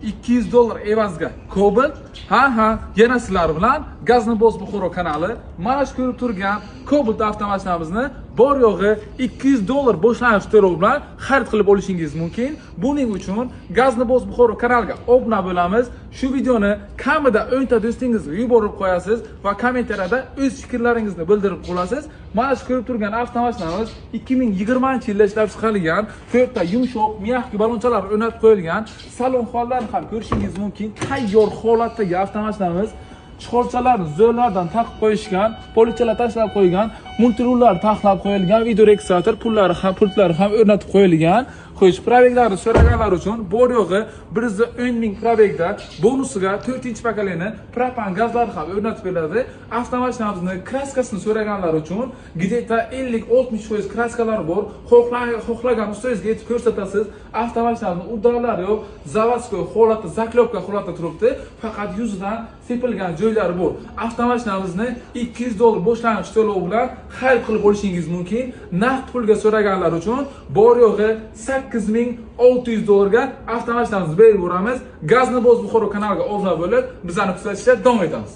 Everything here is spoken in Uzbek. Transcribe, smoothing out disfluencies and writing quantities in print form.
$200 evaziga Cobalt. Ha, yana sizlar bilan Gazni Boz Buxoro kanali. Mana shu ko'rib turgan Cobalt avtomashinamizni bor yo'g'i $200 boshlang'ich to'lov bilan xarid qilib olishingiz mumkin. Buning uchun Gazni Boz Buxoro kanaliga obuna bo'lamiz. Shu videoni kamida 10 ta do'stingizga yuborib qo'yasiz va kommentariyada o'z fikrlaringizni bildirib qo'yasiz. Mana shu ko'rib turgan avtomashinamiz 2020-yilda ishlab chiqarilgan, 4 ta yumshoq, miyaqki balonchalar o'rnatib qo'yilgan, salon hollarini ham ko'rishingiz mumkin. Tayyor holatdagi avtomashinamiz. Chiqorchalarni zo'rlardan taqib qo'yishgan, polichalar tashlab qo'ygan, multirullar taxlab qo'yilgan, video registrator pultlari ham o'rnatib qo'yilgan. Xo'sh, probeglarni so'raganlar uchun bor yo'g'i 110 ming probegda bonusiga 4-pokoleniya propan gazlar ham o'rnatib beriladi. Avtomashinamizni kraskasini so'raganlar uchun где-то 50-60% kraskalar bor. Xohlagan ustozingizga yetib ko'rsatasiz. Avtomashinamizni uddalari yo'q, zavodskoy holatda, zaklovka holatda turibdi. Faqat yuzidan sepilgan joylari bor. Avtomashinamizni $200 boshlang'ich to'lov bilan xarid qilib olishingiz mumkin. Naqd pulga so'raganlar uchun bor yo'g'i $8600 ga avtomashinamizni berib boramiz. Gazni Boz Buxoro kanaliga obuna bo'lib, bizlarni kuzatishda davom etamiz.